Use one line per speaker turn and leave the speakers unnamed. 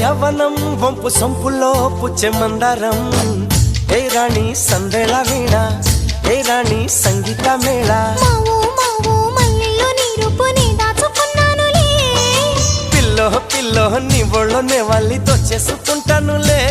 యవ్వనం వంపు సొంపుల్లో పుచ్చే మందారం ఏ రాణి సందేళ వీణ ఏ రాణి సంగీత Mela pillow pillow నీ ఒళ్ళోనే వాళ్ళి దొచ్చేసుకుంటానులే